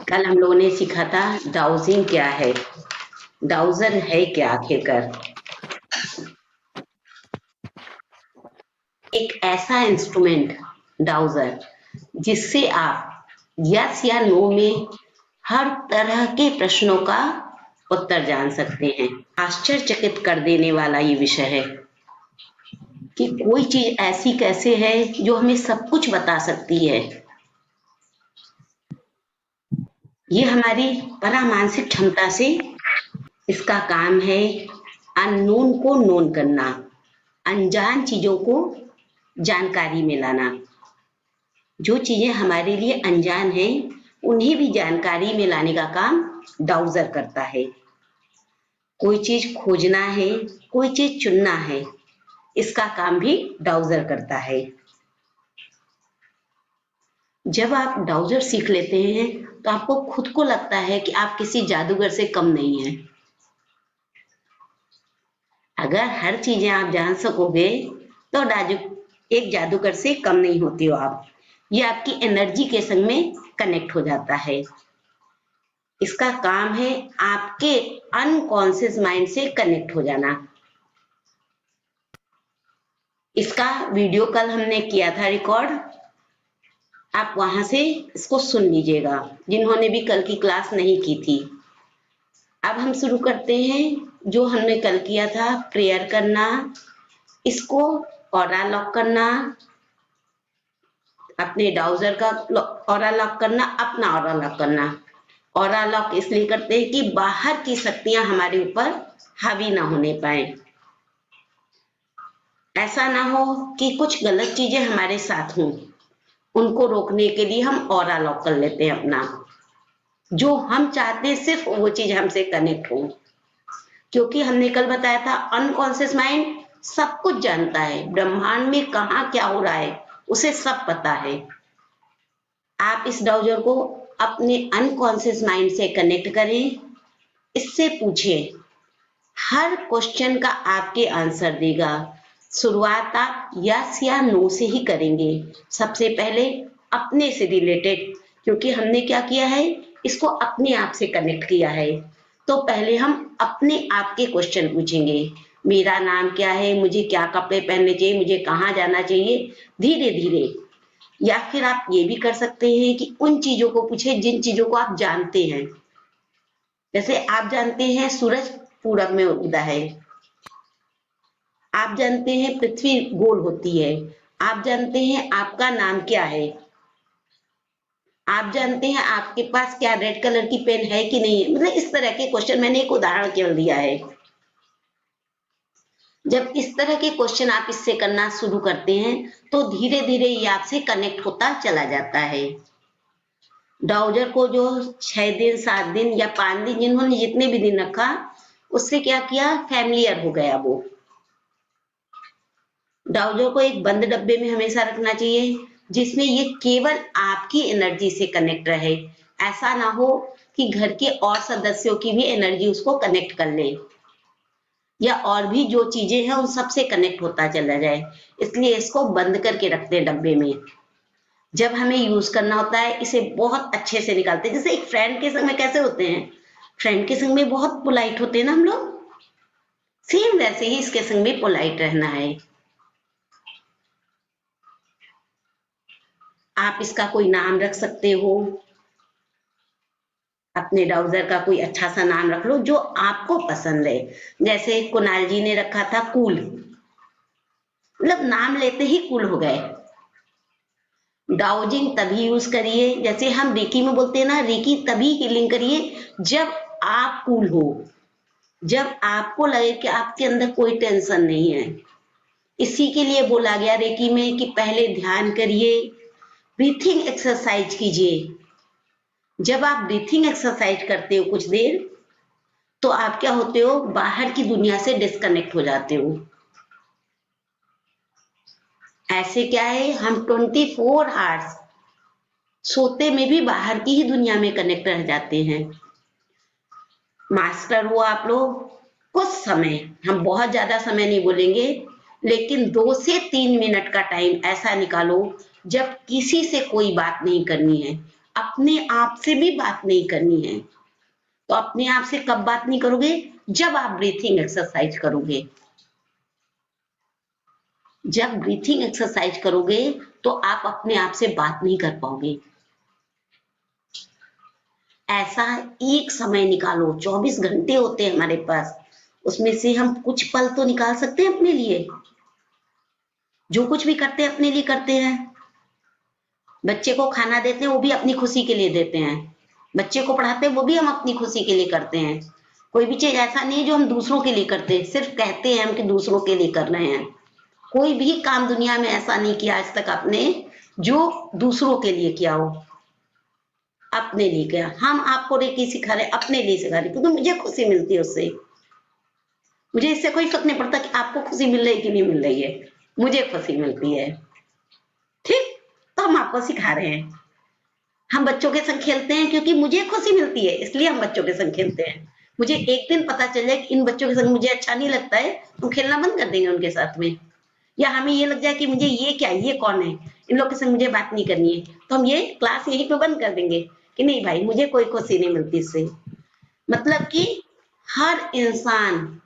कल हम लोगों ने सीखा था डाउजिंग क्या है, डाउजर है क्या आखिरकार। एक ऐसा इंस्ट्रूमेंट डाउजर जिससे आप यस या नो में हर तरह के प्रश्नों का उत्तर जान सकते हैं। आश्चर्यचकित कर देने वाला ये विषय है कि कोई चीज ऐसी कैसे है जो हमें सब कुछ बता सकती है। ये हमारी परामानसिक क्षमता से इसका काम है अननोन को नोन करना, अनजान चीजों को जानकारी में लाना। जो चीजें हमारे लिए अनजान हैं, उन्हें भी जानकारी में लाने का काम डाउजर करता है। कोई चीज खोजना है, कोई चीज चुनना है, इसका काम भी डाउजर करता है। जब आप डाउजर सीख लेते हैं तो आपको खुद को लगता है कि आप किसी जादूगर से कम नहीं हैं। अगर हर चीजें आप जान सकोगे तो एक जादूगर से कम नहीं होती हो आप। ये आपकी एनर्जी के संग में कनेक्ट हो जाता है। इसका काम है आपके अनकॉन्शियस माइंड से कनेक्ट हो जाना। इसका वीडियो कल हमने किया था रिकॉर्ड, आप वहां से इसको सुन लीजिएगा जिन्होंने भी कल की क्लास नहीं की थी। अब हम शुरू करते हैं जो हमने कल किया था, प्रेयर करना, इसको ऑरा लॉक करना, अपने डाउजर का ऑरा लॉक करना, अपना ऑरा लॉक करना। ऑरा लॉक इसलिए करते हैं कि बाहर की शक्तियां हमारे ऊपर हावी ना होने पाए। ऐसा ना हो कि कुछ गलत चीजें हमारे साथ हों, उनको रोकने के लिए हम ऑरा लॉक कर लेते हैं अपना। जो हम चाहते हैं सिर्फ वो चीज हमसे कनेक्ट हो, क्योंकि हमने कल बताया था अनकॉन्शियस माइंड सब कुछ जानता है। ब्रह्मांड में कहाँ क्या हो रहा है उसे सब पता है। आप इस डाउजर को अपने अनकॉन्शियस माइंड से कनेक्ट करें, इससे पूछें, हर क्वेश्चन का आपके आंसर देगा। शुरुआत आप यस या नो से ही करेंगे, सबसे पहले अपने से रिलेटेड, क्योंकि हमने क्या किया है, इसको अपने आप से कनेक्ट किया है। तो पहले हम अपने आप के क्वेश्चन पूछेंगे। मेरा नाम क्या है, मुझे क्या कपड़े पहनने चाहिए, मुझे कहाँ जाना चाहिए, धीरे धीरे। या फिर आप ये भी कर सकते हैं कि उन चीजों को पूछे जिन चीजों को आप जानते हैं। जैसे आप जानते हैं सूरज पूरब में उगता है, आप जानते हैं पृथ्वी गोल होती है, आप जानते हैं आपका नाम क्या है, आप जानते हैं आपके पास क्या रेड कलर की पेन है कि नहीं है। मतलब इस तरह के क्वेश्चन, मैंने एक उदाहरण केवल दिया है। जब इस तरह के क्वेश्चन आप इससे करना शुरू करते हैं तो धीरे धीरे ये आपसे कनेक्ट होता चला जाता है। डाउजर को जो 6 दिन 7 दिन या 5 दिन, जिन्होंने जितने भी दिन रखा, उससे क्या किया, फैमिलियर हो गया वो। डाउजर को एक बंद डब्बे में हमेशा रखना चाहिए जिसमें ये केवल आपकी एनर्जी से कनेक्ट रहे। ऐसा ना हो कि घर के और सदस्यों की भी एनर्जी उसको कनेक्ट कर ले, या और भी जो चीजें हैं उन सबसे कनेक्ट होता चला जाए। इसलिए इसको बंद करके रखते हैं डब्बे में। जब हमें यूज करना होता है इसे बहुत अच्छे से निकालते हैं। जैसे एक फ्रेंड के संग में कैसे होते हैं, फ्रेंड के संग में बहुत पोलाइट होते हैं ना हम लोग, सेम वैसे ही इसके संग में पोलाइट रहना है। आप इसका कोई नाम रख सकते हो, अपने डाउजर का कोई अच्छा सा नाम रख लो जो आपको पसंद है। जैसे कुणाल जी ने रखा था कूल, मतलब नाम लेते ही कूल हो गए। डाउजिंग तभी यूज करिए, जैसे हम रेकी में बोलते हैं ना, रेकी तभी हीलिंग करिए जब आप कूल हो, जब आपको लगे कि आपके अंदर कोई टेंशन नहीं है। इसी के लिए बोला गया रेकी में कि पहले ध्यान करिए, ब्रीथिंग एक्सरसाइज कीजिए। जब आप ब्रीथिंग एक्सरसाइज करते हो कुछ देर, तो आप क्या होते हो, बाहर की दुनिया से डिस्कनेक्ट हो जाते हो। ऐसे क्या है, हम 24 आवर्स सोते में भी बाहर की ही दुनिया में कनेक्ट रह जाते हैं। मास्टर हो आप लोग, कुछ समय, हम बहुत ज्यादा समय नहीं बोलेंगे, लेकिन 2 से 3 मिनट का टाइम ऐसा निकालो जब किसी से कोई बात नहीं करनी है, अपने आप से भी बात नहीं करनी है। तो अपने आप से कब बात नहीं करोगे? जब आप ब्रीथिंग एक्सरसाइज करोगे। जब ब्रीथिंग एक्सरसाइज करोगे तो आप अपने आप से बात नहीं कर पाओगे। ऐसा एक समय निकालो, 24 घंटे होते हैं हमारे पास, उसमें से हम कुछ पल तो निकाल सकते हैं अपने लिए। जो कुछ भी करते हैं अपने लिए करते हैं। बच्चे को खाना देते हैं वो भी अपनी खुशी के लिए देते हैं। बच्चे को पढ़ाते हैं वो भी हम अपनी खुशी के लिए करते हैं। कोई भी चीज ऐसा नहीं है जो हम दूसरों के लिए करते हैं, सिर्फ कहते हैं हम कि दूसरों के लिए कर रहे हैं। कोई भी काम दुनिया में ऐसा नहीं किया आज तक आपने जो दूसरों के लिए किया हो। अपने लिए किया। हम आपको रेकी सिखा रहे, अपने लिए सिखा रहे, क्योंकि मुझे खुशी मिलती है उससे। मुझे इससे कोई फर्क नहीं पड़ता कि आपको खुशी मिल रही है कि नहीं मिल रही है, मुझे खुशी मिलती है। ठीक, तो हम आपको सिखा रहे हैं। हम बच्चों के संग खेलते हैं क्योंकि मुझे खुशी मिलती है, इसलिए हम बच्चों के संग खेलते हैं। मुझे एक दिन पता चल जाए कि इन बच्चों के संग मुझे अच्छा नहीं लगता है, तो खेलना बंद कर देंगे उनके साथ में। या हमें ये लग जाए कि मुझे ये क्या, ये कौन है, इन लोग के संग मुझे बात नहीं करनी है, तो हम ये क्लास यहीं पे बंद कर देंगे कि नहीं भाई, मुझे कोई खुशी नहीं मिलती इससे। मतलब कि हर इंसान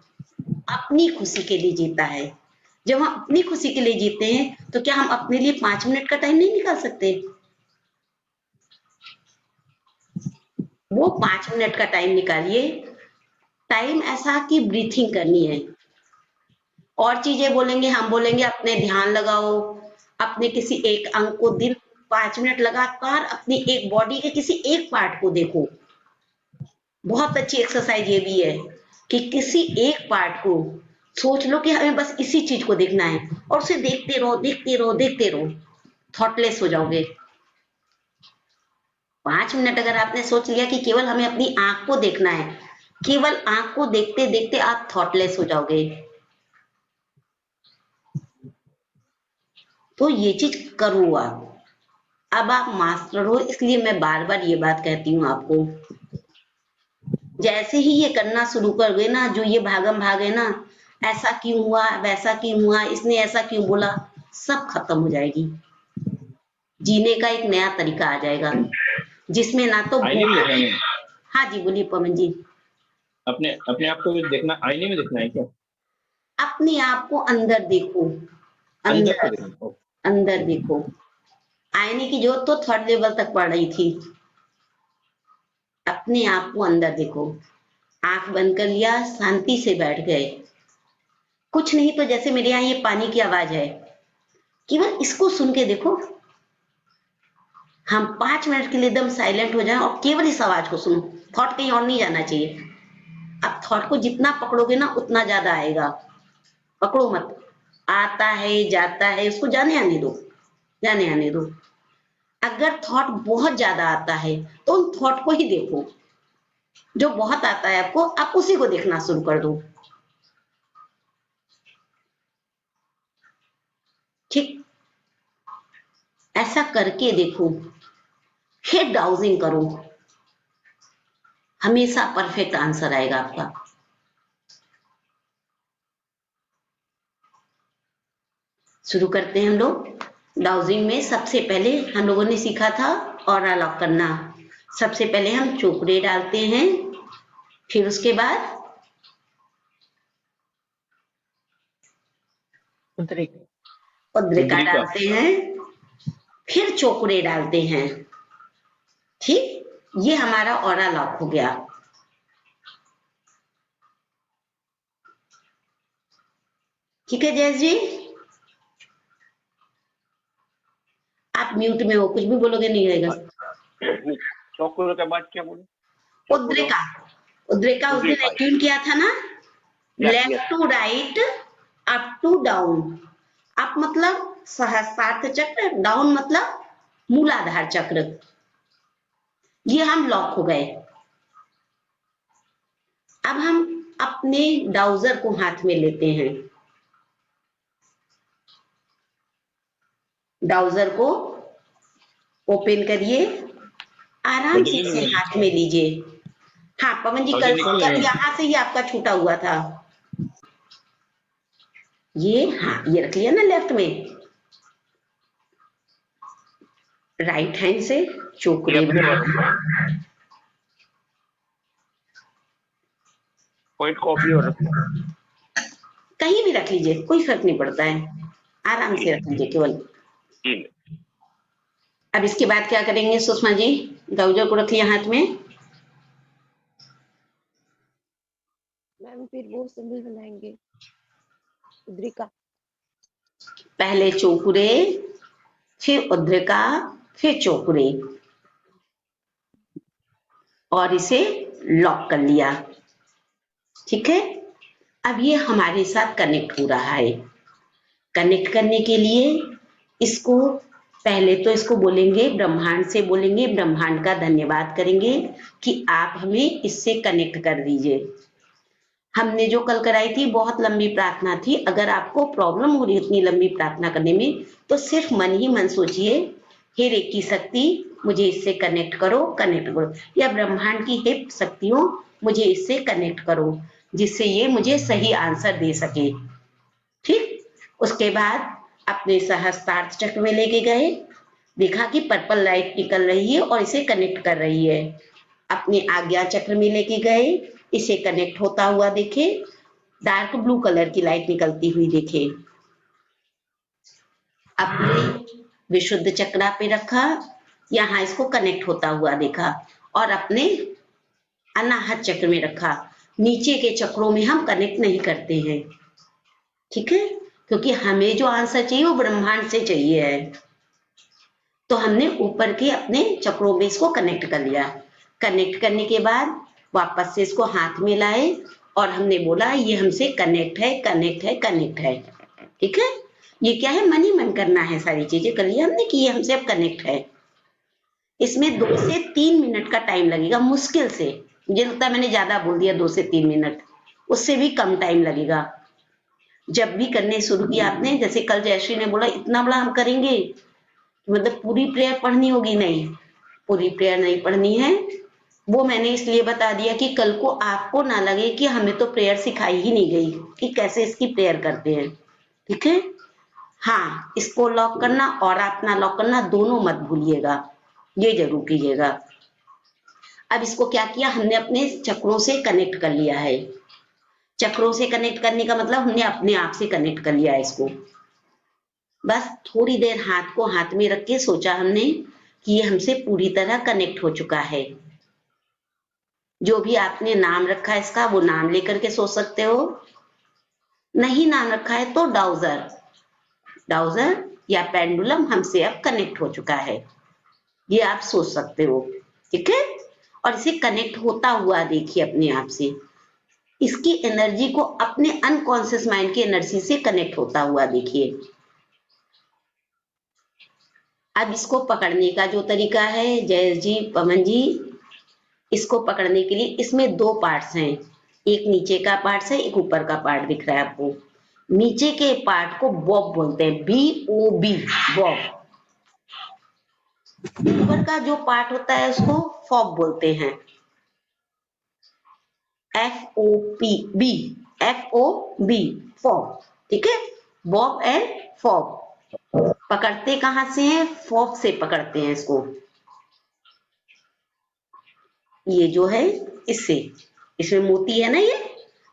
अपनी खुशी के लिए जीता है। जब हम अपनी खुशी के लिए जीते हैं तो क्या हम अपने लिए 5 मिनट का टाइम नहीं निकाल सकते? वो 5 मिनट का टाइम निकालिए। टाइम ऐसा कि ब्रीथिंग करनी है। और चीजें बोलेंगे, हम बोलेंगे अपने ध्यान लगाओ, अपने किसी एक अंग को दिन 5 मिनट लगातार अपनी एक बॉडी के किसी एक पार्ट को देखो। बहुत अच्छी एक्सरसाइज ये भी है कि किसी एक पार्ट को सोच लो कि हमें बस इसी चीज को देखना है, और उसे देखते रहो, देखते रहो, देखते रहो। थॉटलेस हो जाओगे। 5 मिनट अगर आपने सोच लिया कि केवल हमें अपनी आंख को देखना है, केवल आंख को देखते देखते आप थॉटलेस हो जाओगे। तो ये चीज करो आप। अब आप मास्टर हो, इसलिए मैं बार बार ये बात कहती हूँ आपको। जैसे ही ये करना शुरू कर गए ना, जो ये भागम भाग है ना, ऐसा क्यों हुआ, वैसा क्यों हुआ, इसने ऐसा क्यों बोला, सब खत्म हो जाएगी। जीने का एक नया तरीका आ जाएगा जिसमें ना तो आईने में देखना है। हाँ जी, बोलिए पवन जी। अपने अपने आप को भी देखना, आईने में देखना है क्या? अपने आप को अंदर देखो। अंदर से अंदर, देखना। ओके। अंदर देखो। आईने की जरूरत तो 3rd लेवल तक पड़ रही थी। अपने आप को अंदर देखो। आंख बंद कर लिया, शांति से बैठ गए। कुछ नहीं तो जैसे मेरे यहाँ ये पानी की आवाज है, केवल इसको सुन के देखो। हम 5 मिनट के लिए एकदम साइलेंट हो जाएं और केवल इस आवाज को सुनो। थॉट कहीं और नहीं जाना चाहिए। अब थॉट को जितना पकड़ोगे ना उतना ज्यादा आएगा। पकड़ो मत। आता है, जाता है, उसको जाने आने दो, जाने आने दो। अगर थॉट बहुत ज्यादा आता है तो उन थॉट को ही देखो। जो बहुत आता है आपको, आप उसी को देखना शुरू कर दो। ठीक, ऐसा करके देखो। फिर डाउजिंग करो। हमेशा परफेक्ट आंसर आएगा आपका। शुरू करते हैं हम लोग। डाउजिंग में सबसे पहले हम लोगों ने सीखा था ऑरा लॉक करना। सबसे पहले हम चोकड़े डालते हैं, फिर उसके बाद उद्रिका मुद्रिका। डालते हैं, फिर चोकड़े डालते हैं। ठीक, ये हमारा ऑरा लॉक हो गया। ठीक है जयेश जी, आप म्यूट में हो, कुछ भी बोलोगे नहीं रहेगा। चौकोर के बाद क्या बोले? उद्रिका, उद्रिका उस दिन उद्रिका। एक्टिव किया था ना। Yes yes. Left to right, up to down. Up मतलब सहस्त्रार्थ चक्र, डाउन मतलब मूलाधार चक्र। ये हम लॉक हो गए। अब हम अपने डाउजर को हाथ में लेते हैं। डाउजर को ओपन करिए, आराम से इसे हाथ में लीजिए। हाँ पवन जी, कल निकल कल रहे हैं। यहाँ से ही आपका छूटा हुआ था ये। हाँ, ये रख लिया ना लेफ्ट में। राइट हैंड से ये चोकरे अपने बना, पॉइंट को अपनी ओर रखना है। कहीं भी रख लीजिए, कोई फर्क नहीं पड़ता है, आराम से रख लीजिए केवल। ठीक है। अब इसके बाद क्या करेंगे सुषमा जी? गाउजर को रख लिया हाथ में, मैम फिर वो सिंबल बनाएंगे, उद्रिका। पहले चोकुरे, फिर उद्रिका, फिर चोकुरे, और इसे लॉक कर लिया। ठीक है, अब ये हमारे साथ कनेक्ट हो रहा है। कनेक्ट करने के लिए इसको पहले तो इसको बोलेंगे, ब्रह्मांड से बोलेंगे, ब्रह्मांड का धन्यवाद करेंगे कि आप हमें इससे कनेक्ट कर दीजिए। हमने जो कल कराई थी बहुत लंबी प्रार्थना थी, अगर आपको प्रॉब्लम हो रही है इतनी लंबी प्रार्थना करने में तो सिर्फ मन ही मन सोचिए, हे रेकी शक्ति मुझे इससे कनेक्ट करो, कनेक्ट करो, या ब्रह्मांड की हे शक्तियों मुझे इससे कनेक्ट करो, जिससे ये मुझे सही आंसर दे सके। ठीक, उसके बाद अपने सहस्त्रार्थ चक्र में लेके गए, देखा कि पर्पल लाइट निकल रही है और इसे कनेक्ट कर रही है। अपने आज्ञा चक्र में लेके गए, इसे कनेक्ट होता हुआ देखे, डार्क ब्लू कलर की लाइट निकलती हुई देखे। अपने विशुद्ध चक्रा पे रखा, यहाँ इसको कनेक्ट होता हुआ देखा, और अपने अनाहत चक्र में रखा। नीचे के चक्रों में हम कनेक्ट नहीं करते हैं, ठीक है, क्योंकि हमें जो आंसर चाहिए वो ब्रह्मांड से चाहिए है। तो हमने ऊपर के अपने चक्रों में इसको कनेक्ट कर लिया। कनेक्ट करने के बाद वापस से इसको हाथ में लाए और हमने बोला ये हमसे कनेक्ट है, कनेक्ट है, कनेक्ट है। ठीक है, ये क्या है, मन ही मन करना है, सारी चीजें कर लिया हमने कि ये हमसे अब कनेक्ट है। इसमें 2 से 3 मिनट का टाइम लगेगा मुश्किल से, मुझे लगता है मैंने ज्यादा बोल दिया, 2 से 3 मिनट, उससे भी कम टाइम लगेगा। जब भी करने शुरू किया आपने, जैसे कल जयश्री ने बोला इतना बड़ा हम करेंगे, मतलब पूरी प्रेयर पढ़नी होगी, नहीं पूरी प्रेयर नहीं पढ़नी है। वो मैंने इसलिए बता दिया कि कल को आपको ना लगे कि हमें तो प्रेयर सिखाई ही नहीं गई कि कैसे इसकी प्रेयर करते हैं। ठीक है, हाँ, इसको लॉक करना और अपना लॉक करना दोनों मत भूलिएगा, ये जरूर कीजिएगा। अब इसको क्या किया, हमने अपने चक्रों से कनेक्ट कर लिया है। चक्रों से कनेक्ट करने का मतलब हमने अपने आप से कनेक्ट कर लिया है इसको। बस थोड़ी देर हाथ को हाथ में रख के सोचा हमने कि ये हमसे पूरी तरह कनेक्ट हो चुका है। जो भी आपने नाम रखा है इसका, वो नाम लेकर के सोच सकते हो। नहीं नाम रखा है तो डाउजर, डाउजर या पेंडुलम हमसे अब कनेक्ट हो चुका है, ये आप सोच सकते हो। ठीक है, और इसे कनेक्ट होता हुआ देखिए अपने आप से, इसकी एनर्जी को अपने अनकॉन्शियस माइंड की एनर्जी से कनेक्ट होता हुआ देखिए। अब इसको पकड़ने का जो तरीका है, जय जी, पवन जी, इसको पकड़ने के लिए इसमें 2 पार्ट्स हैं, एक नीचे का पार्ट है, एक ऊपर का पार्ट दिख रहा है आपको। नीचे के पार्ट को बॉब बोलते हैं, BOB, बॉब। ऊपर का जो पार्ट होता है उसको फॉब बोलते हैं, FOPB, FOB, फॉब। ठीक है, बॉब एंड फॉब। पकड़ते कहां से हैं, फॉब से पकड़ते हैं इसको, ये जो है इससे, इसमें मोती है ना, ये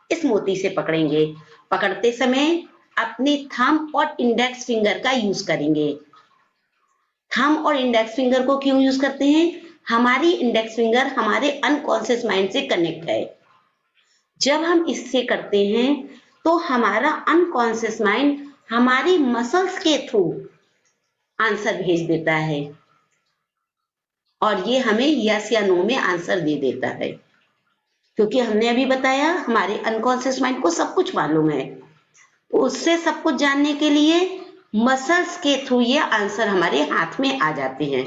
इस मोती से पकड़ेंगे। पकड़ते समय अपने थंब और इंडेक्स फिंगर का यूज करेंगे। थंब और इंडेक्स फिंगर को क्यों यूज करते हैं, हमारी इंडेक्स फिंगर हमारे अनकॉन्शियस माइंड से कनेक्ट है। जब हम इससे करते हैं तो हमारा अनकॉन्शियस माइंड हमारी मसल्स के थ्रू आंसर भेज देता है और ये हमें यस या नो में आंसर दे देता है, क्योंकि हमने अभी बताया हमारे अनकॉन्शियस माइंड को सब कुछ मालूम है। तो उससे सब कुछ जानने के लिए मसल्स के थ्रू ये आंसर हमारे हाथ में आ जाते हैं।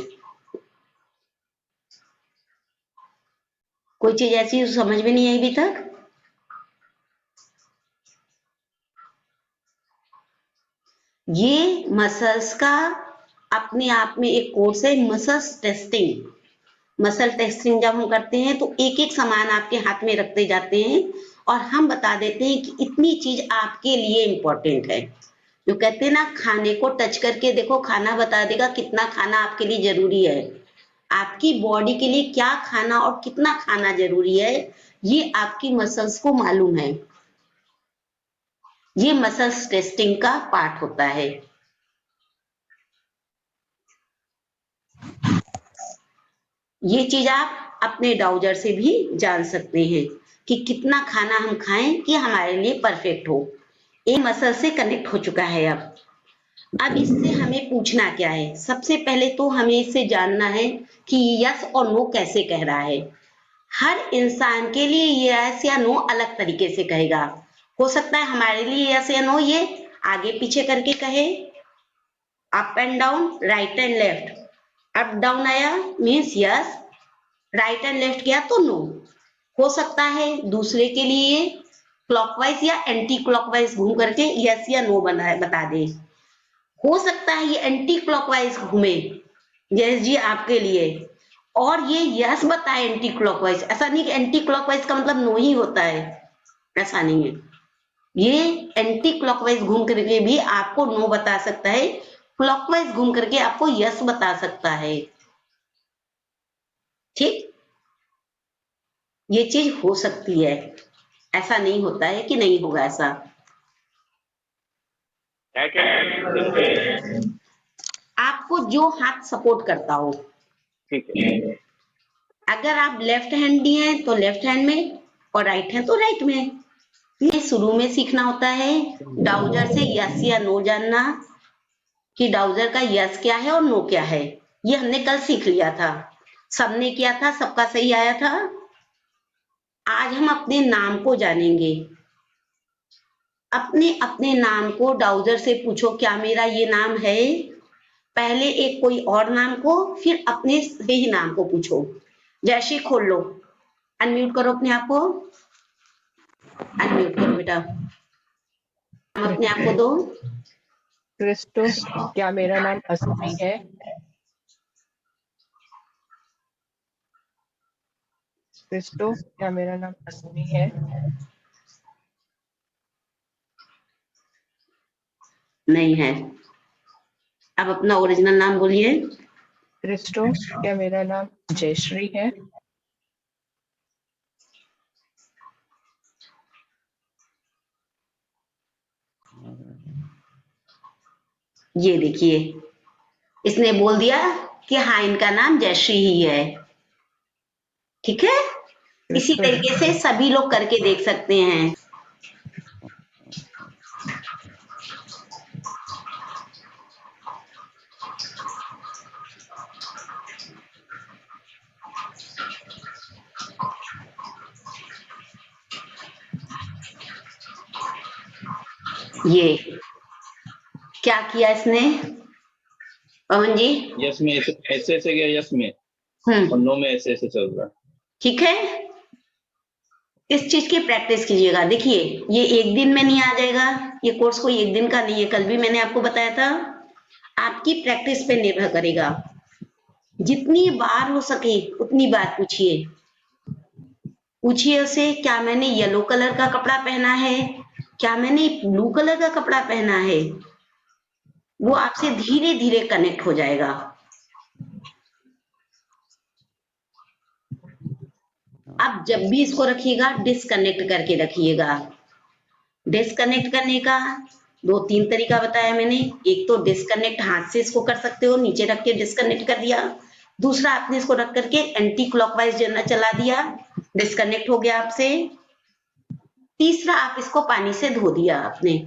कोई चीज ऐसी समझ में नहीं आई अभी तक? ये मसल्स का अपने आप में एक कोर्स है, मसल्स टेस्टिंग। मसल टेस्टिंग जब हम करते हैं तो एक एक सामान आपके हाथ में रखते जाते हैं और हम बता देते हैं कि इतनी चीज आपके लिए इंपॉर्टेंट है, जो कहते हैं ना, खाने को टच करके देखो, खाना बता देगा कितना खाना आपके लिए जरूरी है। आपकी बॉडी के लिए क्या खाना और कितना खाना जरूरी है, ये आपकी मसल्स को मालूम है। ये मसल्स टेस्टिंग का पार्ट होता है। ये चीज आप अपने डाउजर से भी जान सकते हैं कि कितना खाना हम खाएं कि हमारे लिए परफेक्ट हो। एक मसल से कनेक्ट हो चुका है। अब इससे हमें पूछना क्या है, सबसे पहले तो हमें इससे जानना है कि यस और नो कैसे कह रहा है। हर इंसान के लिए यस या नो अलग तरीके से कहेगा। हो सकता है हमारे लिए यस या नो ये आगे पीछे करके कहे, up and down, right and left. Up down आया means yes, right and left गया तो नो। हो सकता है दूसरे के लिए क्लॉकवाइज या एंटी क्लॉकवाइज घूम करके यस या नो बता दे। हो सकता है ये एंटी क्लॉकवाइज घूमे, यस जी आपके लिए, और ये यस बताए एंटी क्लॉकवाइज। ऐसा नहीं कि एंटी क्लॉकवाइज का मतलब नो ही होता है, ऐसा नहीं है। ये एंटी क्लॉकवाइज घूम करके भी आपको नो बता सकता है, क्लॉकवाइज घूम करके आपको यस बता सकता है। ठीक, ये चीज हो सकती है, ऐसा नहीं होता है कि नहीं होगा ऐसा। आपको जो हाथ सपोर्ट करता हो, ठीक है। अगर आप लेफ्ट हैंडी हैं तो लेफ्ट हैंड में, और राइट है तो राइट में। ये शुरू में सीखना होता है, डाउजर से यस या नो जानना, कि डाउजर का यस क्या है और नो क्या है। ये हमने कल सीख लिया था, सबने किया था, सबका सही आया था। आज हम अपने नाम को जानेंगे। अपने अपने नाम को डाउजर से पूछो, क्या मेरा ये नाम है। पहले एक कोई और नाम को, फिर अपने सही नाम को पूछो। जैसे खोल लो, अनम्यूट करो अपने आप को, अनम्यूट करो बेटा, हम अपने आप को दो। क्रिस्टो, क्या मेरा नाम अस्मी है? क्रिस्टो, क्या मेरा नाम अस्मी है? नहीं है। अब अपना ओरिजिनल नाम बोलिए। क्रिस्टो, क्या मेरा नाम जयश्री है? ये देखिए, इसने बोल दिया कि हाँ इनका नाम जयश्री ही है। ठीक है, इसी क्रिस्टो, तरीके से सभी लोग करके देख सकते हैं। ये क्या किया इसने पवन जी? यस में ऐसे ऐसे गया, यस में, और नो में ऐसे चल रहा है। ठीक है, इस चीज की प्रैक्टिस कीजिएगा। देखिए, ये एक दिन में नहीं आ जाएगा, ये कोर्स कोई एक दिन का नहीं है, कल भी मैंने आपको बताया था। आपकी प्रैक्टिस पे निर्भर करेगा। जितनी बार हो सके उतनी बार पूछिए। पूछिए उसे, क्या मैंने येलो कलर का कपड़ा पहना है, क्या मैंने ब्लू कलर का कपड़ा पहना है। वो आपसे धीरे धीरे कनेक्ट हो जाएगा। अब जब भी इसको रखिएगा, डिस्कनेक्ट करके रखिएगा। डिस्कनेक्ट करने का 2-3 तरीका बताया मैंने। एक तो डिस्कनेक्ट हाथ से इसको कर सकते हो, नीचे रख के डिस्कनेक्ट कर दिया। दूसरा, आपने इसको रख करके एंटी क्लॉकवाइज चला दिया, डिस्कनेक्ट हो गया आपसे। तीसरा, आप इसको पानी से धो दिया आपने,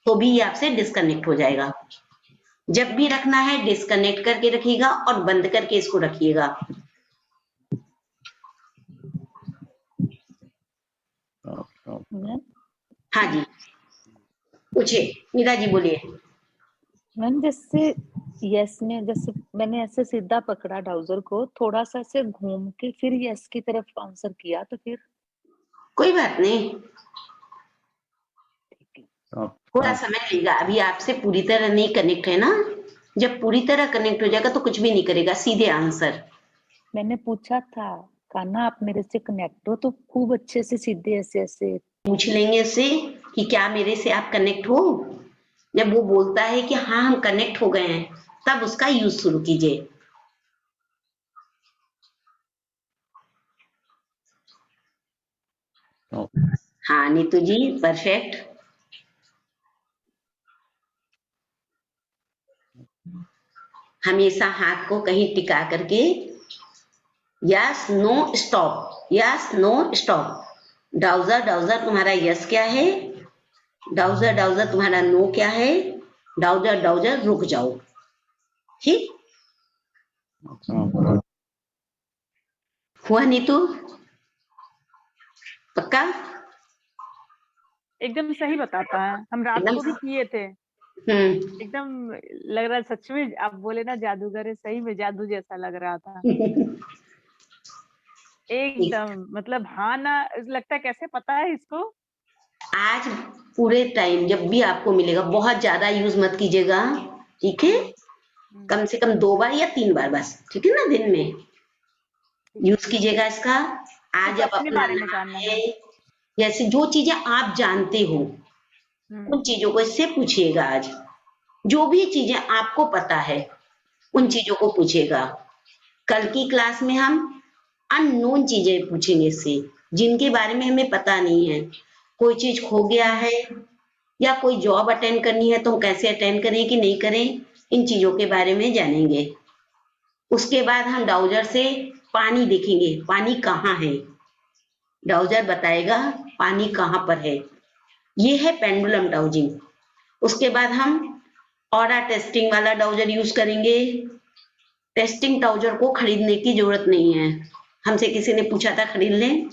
तो भी ये आपसे डिस्कनेक्ट हो जाएगा। जब भी रखना है डिस्कनेक्ट करके रखिएगा और बंद करके इसको रखिएगा। हाँ जी, पूछिए मीरा जी, बोलिए। मैम जैसे यस में, जैसे मैंने ऐसे सीधा पकड़ा डाउजर को, थोड़ा सा ऐसे घूम के फिर यस की तरफ आंसर किया, तो फिर कोई बात नहीं, थोड़ा समय लेगा। अभी आपसे पूरी तरह नहीं कनेक्ट है ना, जब पूरी तरह कनेक्ट हो जाएगा तो कुछ भी नहीं करेगा, सीधे आंसर। मैंने पूछा था, कान्हा आप मेरे से कनेक्ट हो, तो खूब अच्छे से सीधे ऐसे ऐसे। पूछ लेंगे उससे कि क्या मेरे से आप कनेक्ट हो। जब वो बोलता है कि हाँ हम कनेक्ट हो गए हैं, तब उसका यूज शुरू कीजिए। हाँ नीतू जी, परफेक्ट। हमेशा हाथ को कहीं टिका करके yes no stop, yes no stop. Dowser dowser तुम्हारा यस क्या है, डाउजर डाउजर तुम्हारा नो क्या है, डाउजर डाउजर रुक जाओ। ठीक हुआ नीतू? पक्का? एकदम सही बताता है, हम रात एकदम को भी किए थे। हम्म। एकदम लग रहा है सच में, आप बोले ना जादूगर है, सही में जादू जैसा लग रहा था एकदम। मतलब हाँ ना, लगता है कैसे पता है इसको। आज पूरे टाइम जब भी आपको मिलेगा, बहुत ज्यादा यूज मत कीजिएगा, ठीक है? कम से कम 2 बार या 3 बार बस, ठीक है ना, दिन में यूज कीजिएगा इसका। आज सिर्फ आप अपने अपना बारे में नाम जानना है, है। जैसे जो चीजें आप जानते हो उन चीजों को इससे पूछिएगा। आज जो भी चीजें आपको पता है उन चीजों को पूछिएगा। कल की क्लास में हम अननोन चीजें पूछेंगे इससे, जिनके बारे में हमें पता नहीं है। कोई चीज खो गया है या कोई जॉब अटेंड करनी है तो हम कैसे अटेंड करें कि नहीं करें, इन चीजों के बारे में जानेंगे। उसके बाद हम डाउजर से पानी देखेंगे, पानी कहाँ है, डाउजर बताएगा पानी कहाँ पर है। ये है पेंडुलम डाउजिंग। उसके बाद हम ऑरा टेस्टिंग वाला डाउजर यूज करेंगे। टेस्टिंग डाउजर को खरीदने की जरूरत नहीं है, हमसे किसी ने पूछा था खरीद लें,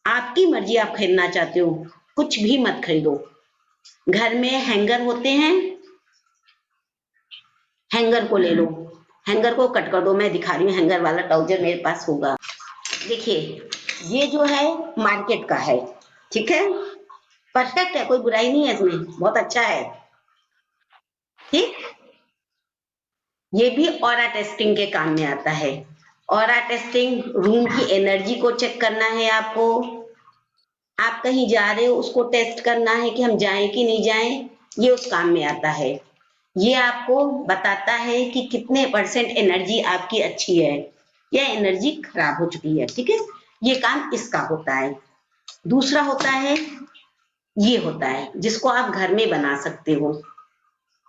आपकी मर्जी, आप खरीदना चाहते हो कुछ भी मत खरीदो। घर में हैंगर होते हैं, हैंगर को ले लो, हैंगर को कट कर दो। मैं दिखा रही हूँ, हैंगर वाला डाउजर मेरे पास होगा। देखिए ये जो है मार्केट का है, ठीक है, परफेक्ट है, कोई बुराई नहीं है इसमें, बहुत अच्छा है। ठीक, ये भी ऑरा टेस्टिंग के काम में आता है। ऑरा टेस्टिंग रूम की एनर्जी को चेक करना है आपको। आप कहीं जा रहे हो, उसको टेस्ट करना है कि हम जाएं कि नहीं जाएं, ये उस काम में आता है। ये आपको बताता है कि कितने % एनर्जी आपकी अच्छी है या एनर्जी खराब हो चुकी है, ठीक है, ये काम इसका होता है। दूसरा होता है, ये होता है जिसको आप घर में बना सकते हो,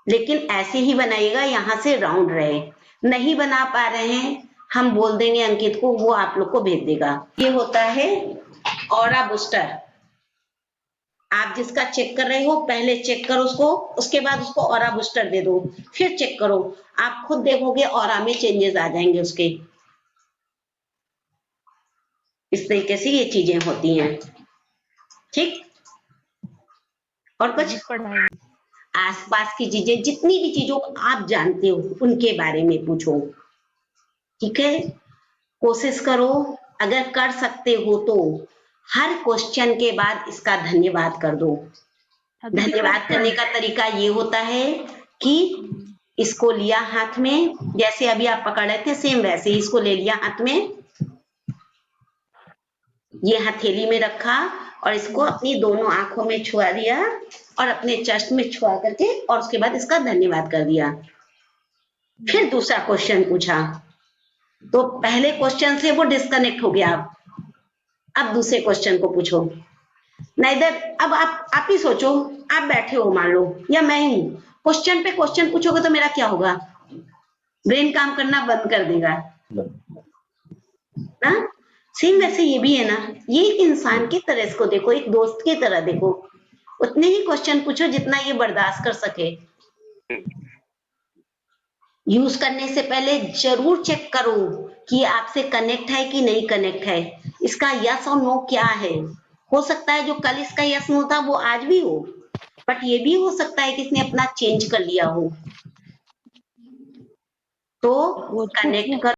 लेकिन ऐसे ही बनाइएगा यहाँ से राउंड रहे। नहीं बना पा रहे हैं, हम बोल देंगे अंकित को, वो आप लोग को भेज देगा। ये होता है ऑरा बूस्टर। आप जिसका चेक कर रहे हो पहले चेक करो उसको, उसके बाद उसको ऑरा बूस्टर दे दो, फिर चेक करो, आप खुद देखोगे ऑरा में चेंजेस आ जाएंगे उसके। इस तरीके से ये चीजें होती हैं। ठीक, और कुछ पढ़ाई आसपास की चीजें, जितनी भी चीजों को आप जानते हो उनके बारे में पूछो, ठीक है। कोशिश करो, अगर कर सकते हो तो हर क्वेश्चन के बाद इसका धन्यवाद कर दो। धन्यवाद करने का तरीका ये होता है कि इसको लिया हाथ में, जैसे अभी आप पकड़ रहे थे सेम वैसे ही इसको ले लिया हाथ में, ये हथेली में रखा और इसको अपनी दोनों आंखों में छुआ दिया और अपने चेस्ट में छुआ करके, और उसके बाद इसका धन्यवाद कर दिया। फिर दूसरा क्वेश्चन पूछा, तो पहले क्वेश्चन से वो डिस्कनेक्ट हो गया। अब दूसरे क्वेश्चन को पूछो। नाइदर, अब आप ही सोचो, आप बैठे हो मान लो या मैं हूं, क्वेश्चन पे क्वेश्चन पूछोगे तो मेरा क्या होगा, ब्रेन काम करना बंद कर देगा ना। सेम वैसे ये भी है ना, ये एक इंसान की तरह इसको देखो, एक दोस्त की तरह देखो, उतने ही क्वेश्चन पूछो जितना ये बर्दाश्त कर सके। यूज करने से पहले जरूर चेक करो कि आपसे कनेक्ट है कि नहीं कनेक्ट है, इसका यस और नो क्या है। हो सकता है जो कल इसका यस नो था वो आज भी हो, बट ये भी हो सकता है कि इसने अपना चेंज कर लिया हो। तो वो कनेक्ट कर